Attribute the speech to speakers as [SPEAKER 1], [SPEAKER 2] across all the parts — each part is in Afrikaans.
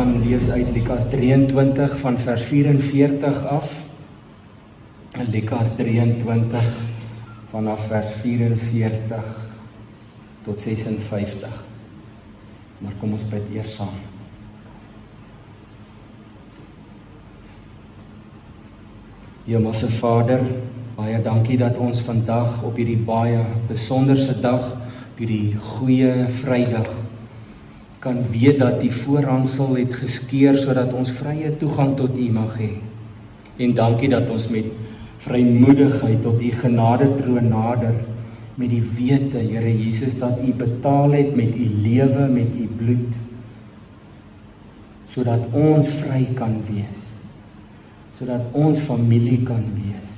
[SPEAKER 1] gaan lees uit Lukas 23 van vers 44 af. Lukas 23 vanaf vers 44 tot 56. Maar kom ons bid eers saam. Hemelse Vader, baie dankie dat ons vandag op hierdie baie besonderse dag, op hierdie goeie Vrydag, kan weet dat die voorhangsel het geskeur sodat ons vrye toegang tot U mag hê. En dankie dat ons met vrymoedigheid tot U genadetroon nader, met die wete, Here Jesus, dat U betaal het met U lewe, met U bloed, sodat ons vry kan wees, sodat ons familie kan wees.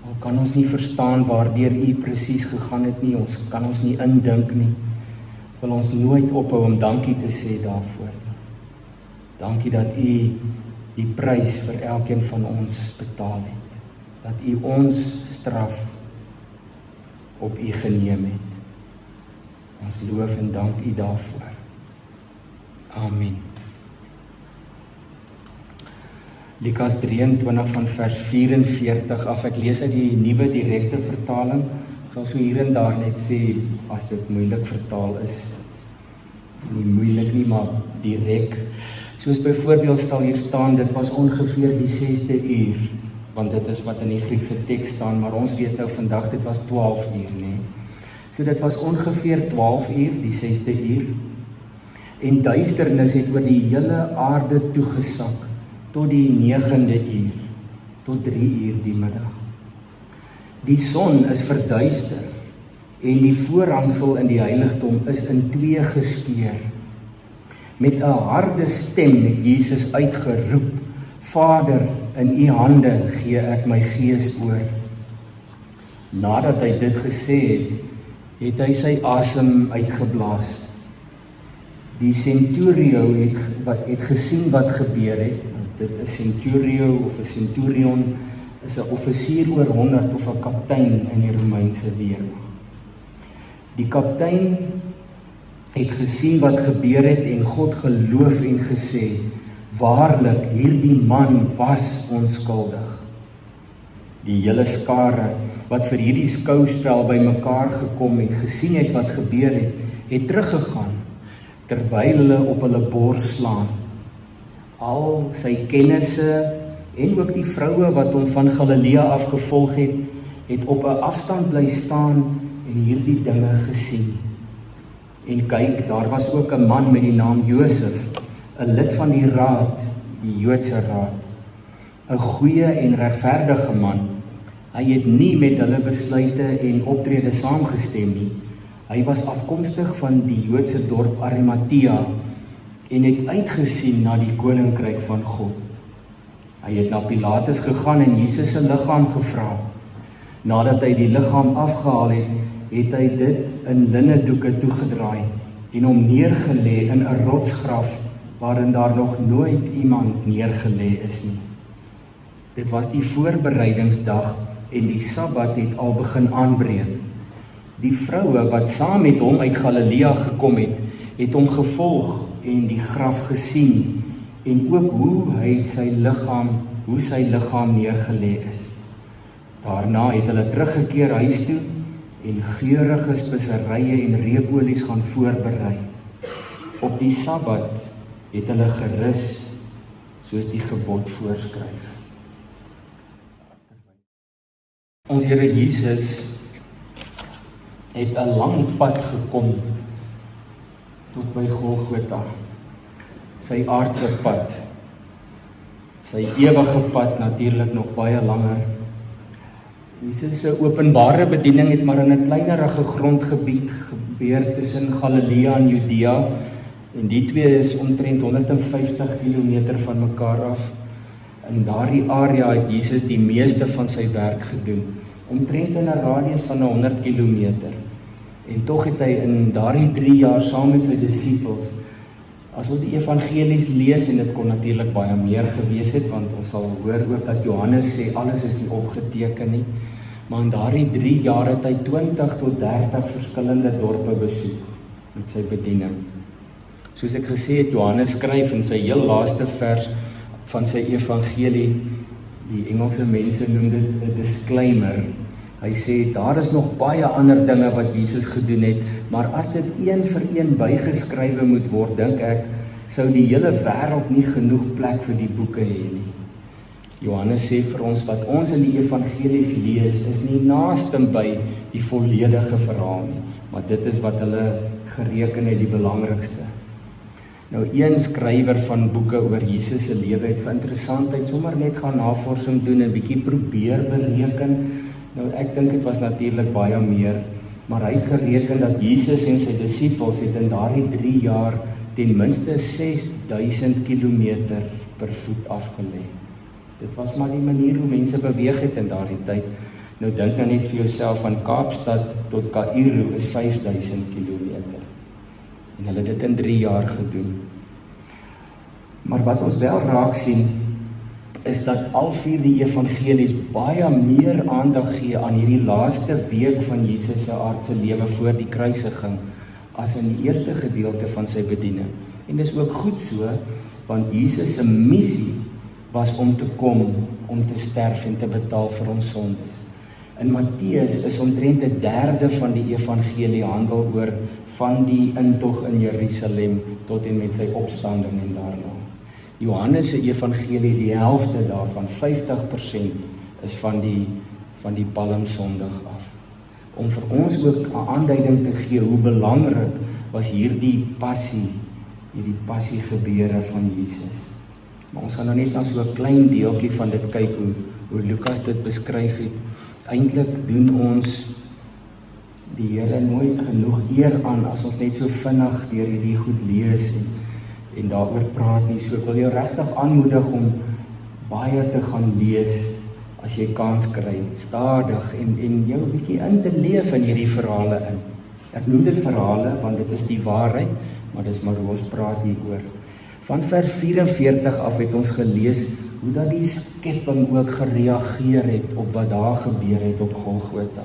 [SPEAKER 1] Al kan ons nie verstaan waardeur U presies gegaan het nie, ons kan ons nie indink nie, wil ons nooit ophou om dankie te sê daarvoor. Dankie dat U die prys vir elkeen van ons betaal het, dat U ons straf op U geneem het. Ons loof en dank U daarvoor. Amen. Lukas 23 van vers 44 af, ek lees uit die nuwe direkte vertaling, ek sal so hier en daar net sê, as dit moeilik vertaal is, nie moeilik nie, maar direk, soos byvoorbeeld sal hier staan, dit was ongeveer die 6de uur, want dit is wat in die Griekse teks staan, maar ons weet nou vandag, dit was 12 uur, nee. So dit was ongeveer 12 uur, die 6de uur, en duisternis het oor die hele aarde toegesak, tot die 9de uur, tot 3 uur die middag. Die son is verduister, en die voorhangsel in die heiligdom is in 2 geskeur. Met 'n harde stem het Jesus uitgeroep, Vader, in U hande gee ek my gees oor. Nadat hy dit gesê het, het hy sy asem uitgeblaas. Die centurio het gesien wat gebeur het. Dit is centurio of 'n centurion is 'n offisier oor 100 of 'n kaptein in die Romeinse weermag. Die kaptein het gesien wat gebeur het en God geloof en gesê, waarlik, hierdie man was onskuldig. Die hele skare wat vir hierdie skouspel bymekaar gekom en gesien het wat gebeur het, het teruggegaan, terwyl hulle op hulle bors slaan. Al sy kennisse en ook die vroue wat hom van Galilea afgevolg het, het op 'n afstand bly staan en hierdie dinge gesien. En kyk, daar was ook 'n man met die naam Josef, 'n lid van die raad, die Joodse raad, 'n goeie en regverdige man. Hy het nie met hulle besluite en optrede saamgestem nie. Hy was afkomstig van die Joodse dorp Arimatea en het uitgesien na die koninkryk van God. Hy het na Pilatus gegaan en Jesus se liggaam gevra. Nadat hy die liggaam afgehaal het, het hy dit in linnedoeke toegedraai en hom neergelê in 'n rotsgraf waarin daar nog nooit iemand neergelê is nie. Dit was die voorbereidingsdag en die Sabbat het al begin aanbreek. Die vroue wat saam met hom uit Galilea gekom het hom gevolg en die graf gesien en ook hoe sy liggaam neergelê is. Daarna het hulle teruggekeer huis toe en geurige speserye en reukolies gaan voorberei. Op die Sabbat het hulle gerus soos die gebod voorskryf. Ons Here Jesus het 'n lang pad gekom tot by Golgotha. Sy aardse pad, sy ewige pad natuurlik nog baie langer. Jesus se openbare bediening het maar in 'n kleinerige grondgebied gebeur tussen Galilea en Judea, en die twee is omtrent 150 km van mekaar af. In daardie area het Jesus die meeste van sy werk gedoen, omtrent in 'n radius van 100 km. En tog het hy in daardie 3 jaar saam met sy disippels, as ons die evangelies lees, en dit kon natuurlik baie meer gewees het, want ons sal hoor ook dat Johannes sê, alles is nie opgeteken nie, maar in daardie 3 jaar het hy 20 tot 30 verskillende dorpe besoek. met sy bediening. Soos ek gesê het, Johannes skryf in sy heel laaste vers van sy evangelie, die Engelse mense noem dit 'n disclaimer. Hy sê, daar is nog baie ander dinge wat Jesus gedoen het, maar as dit een vir een bygeskrywe moet word, dink ek, sou die hele wêreld nie genoeg plek vir die boeke hê nie. Johannes sê vir ons, wat ons in die evangelies lees, is nie naaste by die volledige verhaal nie, maar dit is wat hulle gereken het die belangrikste. Nou, een skrywer van boeke oor Jesus se lewe het vir interessantheid sommer net gaan navorsing doen en bietjie probeer bereken. Nou, ek dink dit was natuurlik baie meer, maar hy het gereken dat Jesus en sy disippels het in daardie 3 jaar ten minste 6000 kilometer per voet afgelê. Dit was maar die manier hoe mense beweeg het in daardie tyd. Nou dink nou net vir jouself, van Kaapstad tot Kaïro is 5000 kilometer. En hulle het dit in 3 jaar gedoen. Maar wat ons wel raak sien, is dat al 4 die evangelies baie meer aandag gee aan hierdie laaste week van Jesus se aardse lewe voor die kruisiging, as in die eerste gedeelte van sy bediening. En dis ook goed so, want Jesus se missie was om te kom, om te sterf en te betaal vir ons sondes. In Matteus is omtrent 1/3 van die evangelie handel oor van die intog in Jerusalem tot en met sy opstanding en daarna. Johannes se evangelie, die helfte daarvan, 50% is van die Palmsondag af. Om vir ons ook 'n aanduiding te gee hoe belangrik was hierdie passiegebeure van Jesus. Maar ons gaan nou net na so 'n klein deeltjie van dit kyk, hoe Lukas dit beskryf het. Eintlik doen ons die Here nooit genoeg eer aan as ons net so vinnig deur hierdie goed lees en daaroor praat nie. So ek wil jou regtig aanmoedig om baie te gaan lees as jy kans kry, stadig en jou 'n bietjie in te leef in hierdie verhale in. Ek noem dit verhale want dit is die waarheid, maar dis maar hoe ons praat hieroor. Van vers 44 af het ons gelees hoe dat die skepping ook gereageer het op wat daar gebeur het op Golgotha.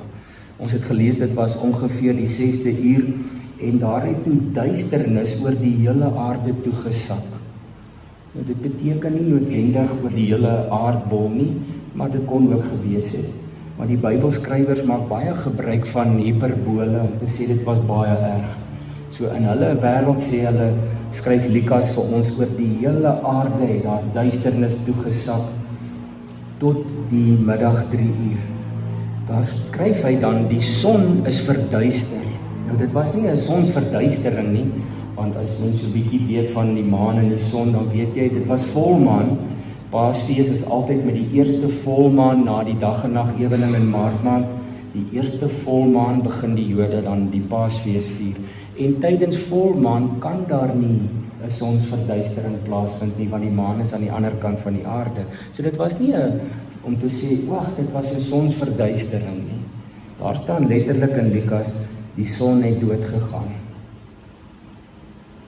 [SPEAKER 1] Ons het gelees dit was ongeveer die 6de uur en daar het toe duisternis oor die hele aarde toegesak. Nou dit beteken nie noodwendig oor die hele aardbol nie, maar dit kon ook gewees het. Maar die Bybelskrywers maak baie gebruik van hiperbole om te sê dit was baie erg. So in hulle wêreld sê hulle, skryf Lukas vir ons, oor die hele aarde het daar duisternis toegesak tot die middag 3 uur. Daar skryf hy dan, die son is verduister. Nou dit was nie 'n sonsverduistering nie, want as mens so 'n bietjie weet van die maan en die son, dan weet jy, dit was volmaan. Paasfees is altyd met die eerste volmaan na die dag en nag ewening in Maart maand. Die eerste volmaan begin die Jode dan die Paasfees vier. En tydens volmaan kan daar nie 'n sonsverduistering plaasvind nie, want die maan is aan die ander kant van die aarde. So dit was nie om te sê, wag, dit was 'n sonsverduistering nie. Daar staan letterlik in Lukas, die son het dood gegaan.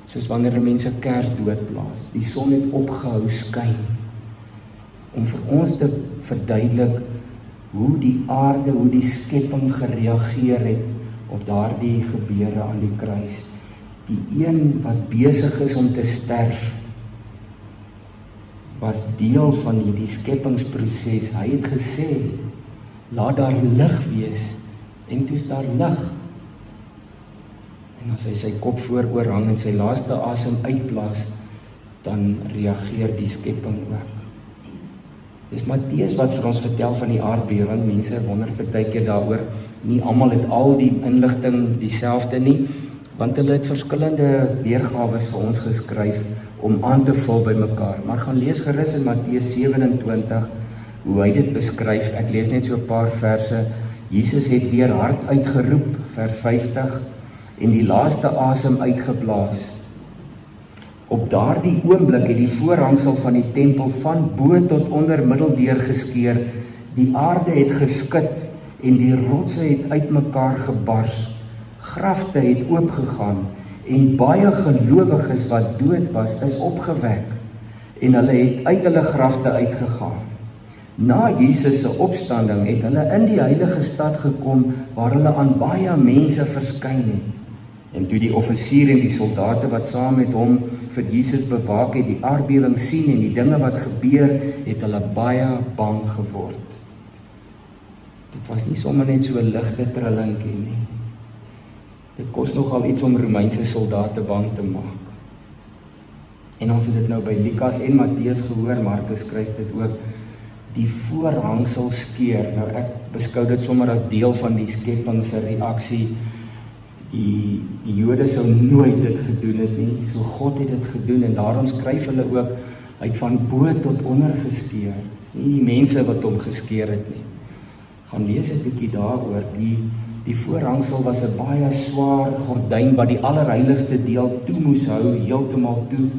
[SPEAKER 1] Soos wanneer mense kers doodblaas, die son het opgehou skyn. Om vir ons te verduidelik hoe die aarde, hoe die skepping gereageer het op daardie gebeure aan die kruis. Die een wat besig is om te sterf, was deel van hierdie skeppingsproses. Hy het gesê, laat daar lig wees, en toe is daar lig. En as hy sy kop vooroor hang en sy laaste asem uitblaas, dan reageer die skepping ook. Dis Matteus wat vir ons vertel van die aardbewing. Mense wonder partykeer daaroor. Nie almal het al die inligting dieselfde nie, want hulle het verskillende weergawes vir ons geskryf om aan te vul by mekaar. Maar gaan lees gerus in Matteus 27 hoe hy dit beskryf. Ek lees net so 'n paar verse. Jesus het weer hard uitgeroep, vers 50, en die laaste asem uitgeblaas. Op daardie oomblik het die voorhangsel van die tempel van bo tot onder middeldeur geskeur. Die aarde het geskud en die rotse het uitmekaar gebars. Grafte het oopgegaan en baie gelowiges wat dood was, is opgewek en hulle het uit hulle grafte uitgegaan. Na Jesus se opstanding het hulle in die heilige stad gekom waar hulle aan baie mense verskyn het. En toe die offisier en die soldate wat saam met hom vir Jesus bewaak het, die aardbewing sien en die dinge wat gebeur, het hulle baie bang geword. Dit was nie sommer net so 'n ligte trillinkie nie. Dit kos nogal iets om Romeinse soldate bang te maak. En ons het dit nou by Lukas en Matteus gehoor, Markus skryf dit ook, die voorhangsel skeur. Nou ek beskou dit sommer as deel van die skepping se reaksie. Die Jode sou nooit dit gedoen het nie, so God het dit gedoen en daarom skryf hulle ook, hy het van bo tot onder geskeur. Dis nie die mense wat hom geskeur het nie. Gaan lees 'n bietjie daaroor. Die voorhangsel was 'n baie swaar gordyn wat die allerheiligste deel toe moes hou, heeltemal toe,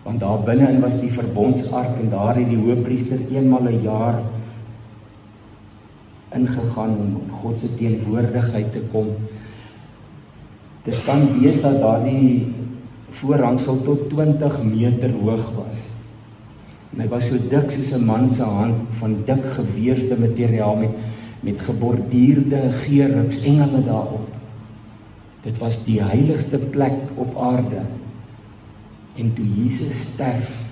[SPEAKER 1] want daar binne-in was die verbondsark en daar het die hoëpriester eenmal 'n jaar ingegaan om in God se teenwoordigheid te kom. Dit kan wees dat daardie voorhangsel tot 20 meter hoog was. En hy was so dik soos 'n man se hand, van dik geweefde materiaal met geborduurde gerubs, engele daarop. Dit was die heiligste plek op aarde. En toe Jesus sterf,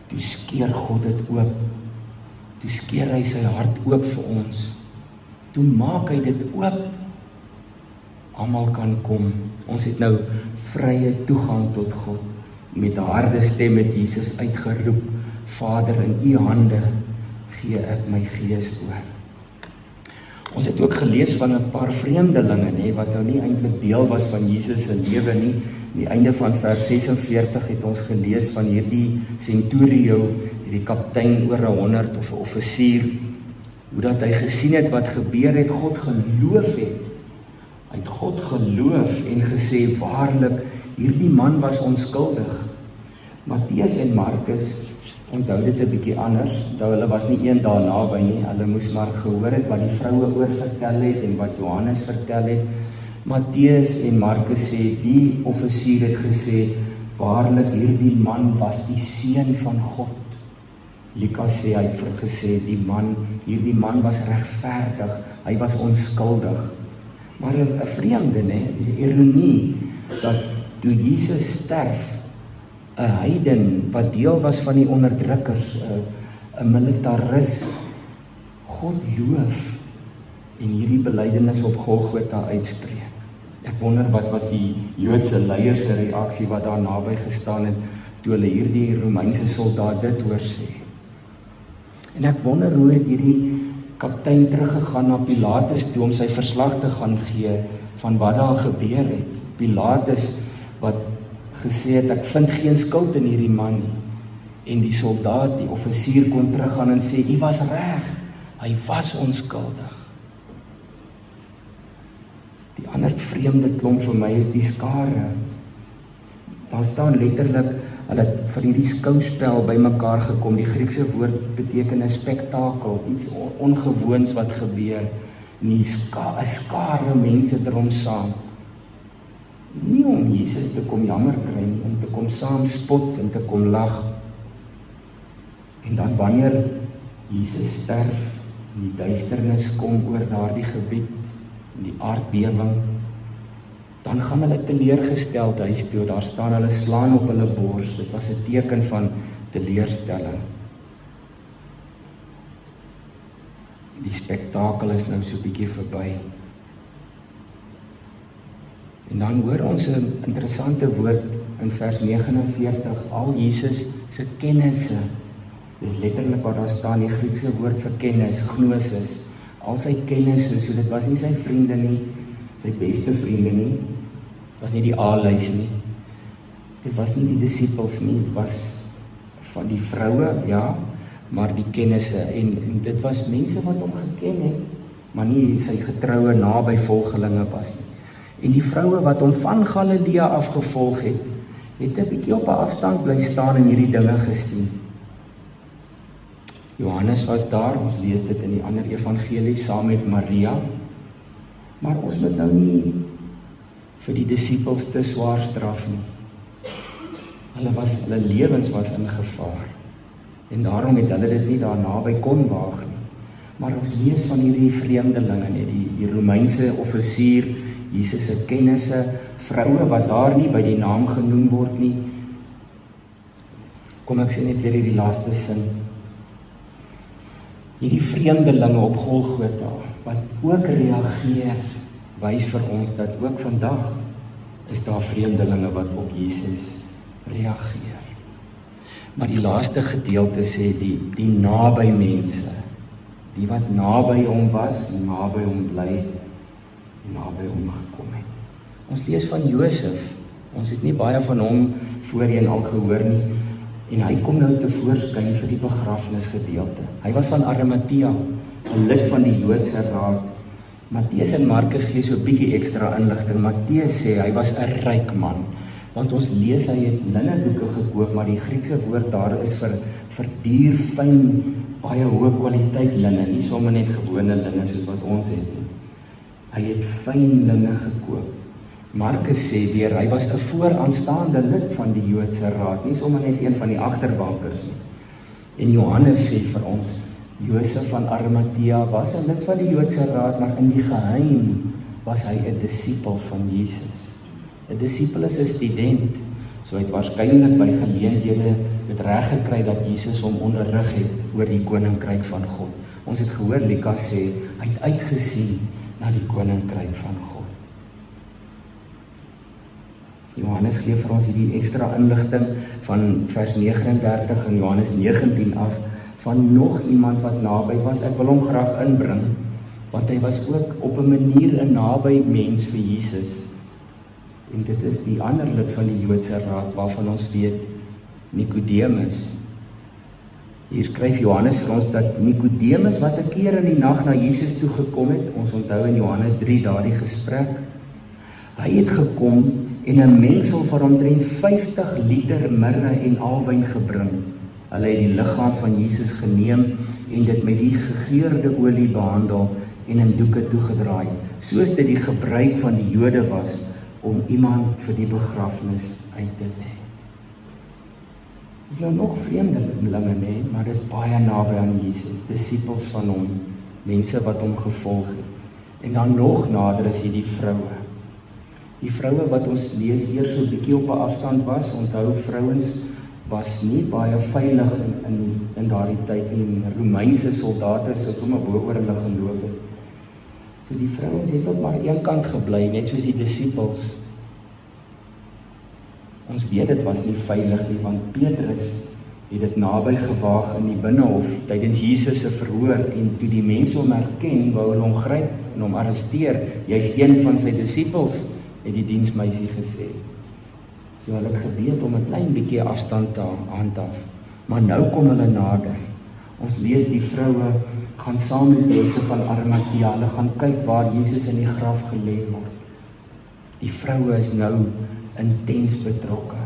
[SPEAKER 1] toe skeer God dit oop. Toe skeer hy sy hart oop vir ons. Toe maak hy dit oop. Almal kan kom. Ons het nou vrye toegang tot God. Met 'n harde stem het Jesus uitgeroep, Vader, in U hande gee ek my gees oor. Ons het ook gelees van 'n paar vreemdelinge, nê, wat nou nie eintlik deel was van Jesus se lewe nie. Aan die einde van vers 46 het ons gelees van hierdie centurio, hierdie kaptein oor 100 of 'n offisier, hoe dat hy gesien het wat gebeur het, God geloof het. Hy het God geloof en gesê, waarlik, hierdie man was onskuldig. Matteus en Markus onthou dit 'n bietjie anders, hulle was nie een daar naby nie, hulle moes maar gehoor het wat die vroue oor vertel het en wat Johannes vertel het. Matteus en Markus sê, die offisier het gesê, waarlik, hierdie man was die seun van God. Lukas sê, hy het gesê, hierdie man was regverdig, hy was onskuldig. Maar 'n vreemde, is 'n ironie, dat toe Jesus sterf, 'n heiden wat deel was van die onderdrukkers, 'n militaris, God loof en hierdie belydenis op Golgotha uitspreek. Ek wonder wat was die Joodse leiers se reaksie wat daar naby gestaan het toe hulle hierdie Romeinse soldaat dit hoor sê. En ek wonder hoe het hierdie kaptein teruggegaan na Pilatus toe om sy verslag te gaan gee van wat daar gebeur het. Pilatus wat gesê het, ek vind geen skuld in hierdie man nie. En die soldaat, die offisier kon teruggaan en sê, hy was reg, hy was onskuldig. Die ander vreemde klomp vir my is die skare. Daar staan letterlik, hulle het vir hierdie skouspel bymekaar gekom. Die Griekse woord beteken 'n spektakel, iets ongewoons wat gebeur. En 'n skare mense drom saam. Nie om Jesus te kom jammer kry nie, om te kom saam spot en te kom lag. En dan wanneer Jesus sterf, en die duisternis kom oor daardie gebied, en die aardbewing, dan gaan hulle teleurgesteld huis toe. Daar staan hulle slaan op hulle bors. Dit was 'n teken van teleurstelling. Die spektakel is nou so 'n bietjie verby. En dan hoor ons 'n interessante woord in vers 49, al Jesus se kennisse. Dis letterlik wat daar staan, die Griekse woord vir kennis, gnosis. Al sy kennisse, so dit was nie sy vriende nie, sy beste vriende nie, dit was nie die A-lys nie, dit was nie die disippels nie, dit was van die vroue, ja, maar die kennisse, en dit was mense wat hom geken het, maar nie sy getroue naby volgelinge was nie. En die vroue wat hom van Galilea afgevolg het 'n bietjie op 'n afstand bly staan en hierdie dinge gesien. Johannes was daar, ons lees dit in die ander evangelies saam met Maria, maar ons moet nou nie vir die disippels te swaar straf nie. Hulle lewens was in gevaar, en daarom het hulle dit nie daar naby kon waag nie. Maar ons lees van hierdie vreemdelinge, die Romeinse offisier, Jesus se kennisse, vroue wat daar nie by die naam genoem word nie. Kom ek sê net weer hierdie laaste sin. Hierdie vreemdelinge op Golgotha, wat ook reageer, wys vir ons dat ook vandag is daar vreemdelinge wat op Jesus reageer. Maar die laaste gedeelte sê die naby mense, die wat naby hom was, naby hom bly, naby hom gekom het. Ons lees van Josef, ons het nie baie van hom voorheen al gehoor nie, en hy kom nou tevoorskyn vir die begrafnisgedeelte. Hy was van Arimatea, 'n lid van die Joodse Raad. Matteus en Markus gee so 'n bietjie ekstra inligting. Matteus sê hy was 'n ryk man, want ons lees hy het linnedoeke gekoop, maar die Griekse woord daar is vir duur, fyn, baie hoë kwaliteit linne, nie sommer net gewone linne soos wat ons het nie. Hy het fyn linne gekoop. Markus sê weer, hy was 'n vooraanstaande lid van die Joodse Raad, nie sommer net een van die agterbankers nie. En Johannes sê vir ons, Josef van Arimatea was 'n lid van die Joodse Raad, maar in die geheim was hy 'n disipel van Jesus. 'n Disipel is 'n student, so hy het waarskynlik by geleenthede dit reg gekry dat Jesus hom onderrig het oor die koninkryk van God. Ons het gehoor, Lukas sê, hy het uitgesien na die koninkryk van God. Johannes gee vir ons hierdie ekstra inligting van vers 39 in Johannes 19 af, van nog iemand wat naby was. Ek wil hom graag inbring, want hy was ook op 'n manier 'n naby mens vir Jesus. En dit is die ander lid van die Joodse Raad, waarvan ons weet, Nikodemus. Hier skryf Johannes vir ons dat Nikodemus, wat 'n keer in die nag na Jesus toe gekom het, ons onthou in Johannes 3 daardie gesprek, hy het gekom en 'n mengsel van omtrent 50 liter mirre en alwyn gebring. Hulle het die liggaam van Jesus geneem en dit met die gegeurde olie behandel en in doeke toegedraai, soos dit die gebruik van die Jode was om iemand vir die begrafnis uit te lê. Dis nou nog vreemdelinge, nee, maar dis baie naby aan Jesus, disipels van hom, mense wat hom gevolg het. En dan nog nader is hier die vroue. Die vroue wat ons lees eers so 'n bietjie op 'n afstand was, onthou vrouens was nie baie veilig in daardie tyd nie, en Romeinse soldate sou sommer bo oor hulle geloop het. So die vrouens het op maar een kant gebly, net soos die disipels. Ons weet dit was nie veilig nie, want Petrus het dit naby gewaag in die binnehof tydens Jesus se verhoor, en toe die mense hom herken, wou hulle hom gryp en hom arresteer. Jy's een van sy disipels, het die diensmeisie gesê. So hulle het geweet om 'n klein bietjie afstand te handhaaf. Maar nou kom hulle nader. Ons lees die vroue gaan saam met Josef van Arimatea, hulle gaan kyk waar Jesus in die graf gelê word. Die vroue is nou intens betrokke.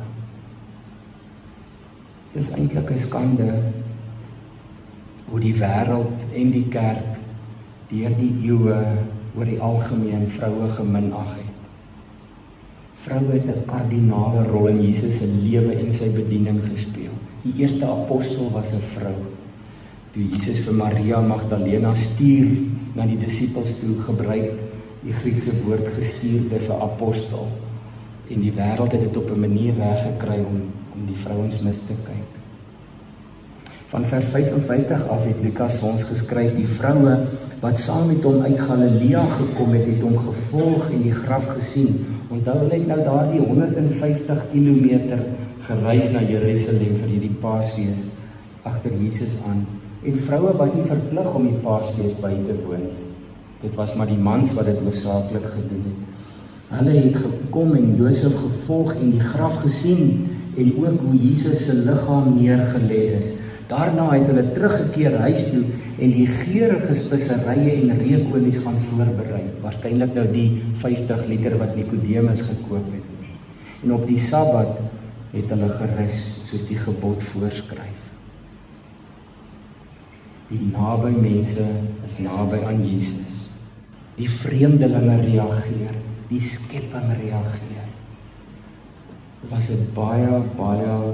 [SPEAKER 1] Dit is eintlik 'n skande hoe die wêreld en die kerk deur die eeue oor die algemeen vroue geminag het. Vroue het 'n kardinale rol in Jesus se lewe en sy bediening gespeel. Die eerste apostel was 'n vrou. Toe Jesus vir Maria Magdalena stuur na die disipels toe, gebruik die Griekse woord gestuurde vir apostel. En die wêreld het dit op 'n manier reg gekry om die vrouens mis te kyk. Van vers 55 af het Lukas vir ons geskryf, die vroue wat saam met hom uit Galilea gekom het, het hom gevolg en die graf gesien. Onthou, hulle het nou daardie 150 kilometer gereis na Jerusalem vir hierdie Paasfees agter Jesus aan. En vroue was nie verplig om die Paasfees by te woon. Dit was maar die mans wat dit hoofsaaklik gedoen het. Hulle het gekom en Josef gevolg en die graf gesien en ook hoe Jesus se liggaam neergelê is. Daarna het hulle teruggekeer huis toe en die geurende speserye en reukolies gaan voorberei. Waarskynlik nou die 50 liter wat Nikodemus gekoop het. En op die Sabbat het hulle gerus soos die gebod voorskryf. Die naby mense is naby aan Jesus. Die vreemdelinge reageer, die skepping reageer. Dit was 'n baie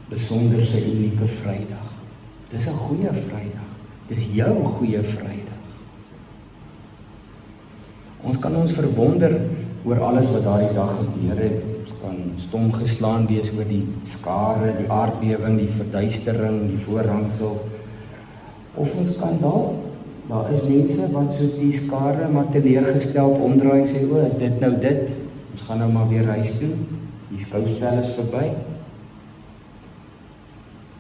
[SPEAKER 1] besonderse unieke Vrydag. Dis 'n goeie Vrydag. Dis jou goeie Vrydag. Ons kan ons verwonder oor alles wat daardie dag gebeur het. Ons kan stom geslaan wees oor die skare, die aardbewing, die verduistering, die voorhangsel. Of ons kan daar is mense wat soos die skare maar teleurgesteld omdraai en sê, is dit nou dit? Ons gaan nou maar weer huis toe. Die skouspel is verby.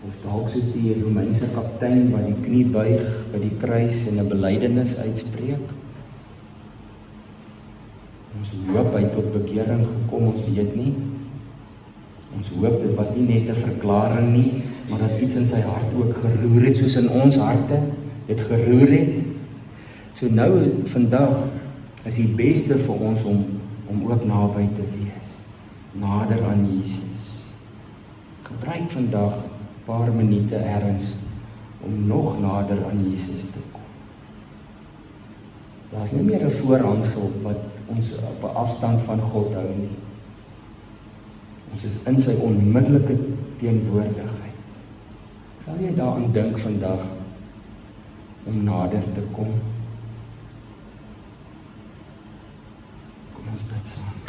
[SPEAKER 1] Of dalk soos die Romeinse kaptein wat die knie buig by die kruis en 'n belydenis uitspreek. Ons hoop hy tot bekering gekom, ons weet nie. Ons hoop dit was nie net 'n verklaring nie, maar dat iets in sy hart ook geroer het, soos in ons harte dit geroer het. So nou, vandag, is die beste vir ons om ook naby te wees, nader aan Jesus. Gebruik vandag 'n paar minute ergens om nog nader aan Jesus te kom. Daar is nie meer 'n voorhangsel wat ons op 'n afstand van God hou nie. Ons is in sy onmiddellike teenwoordigheid. Sal jy daaraan dink vandag om nader te kom? Kom ons bid saam.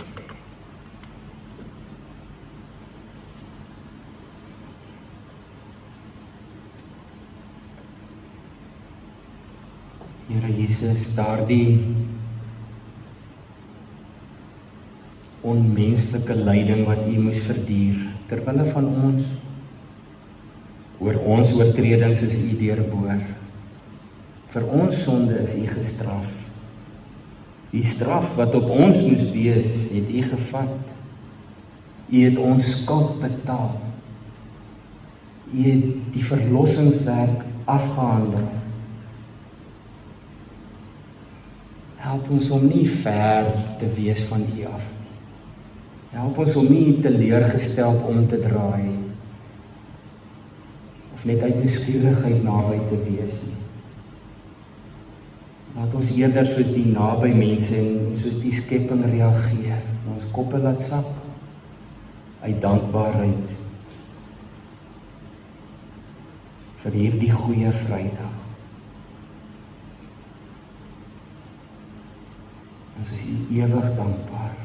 [SPEAKER 1] Here Jesus, daardie onmenslike lyding wat U moes verduur ter wille van ons, oor ons oortredings is U deurboor. Vir ons sonde is U gestraf. Die straf wat op ons moes wees, het U gevat. U het ons skuld betaal. U het die verlossingswerk afgehandel. Help ons om nie ver te wees van U af nie. Help ons om nie teleurgesteld om te draai of net uit nuuskierigheid naby te wees nie. Laat ons eerder soos die naby mense en soos die skepping reageer, ons koppe laat sak uit dankbaarheid vir hierdie goeie Vrydag. Ons is U ewig dankbaar.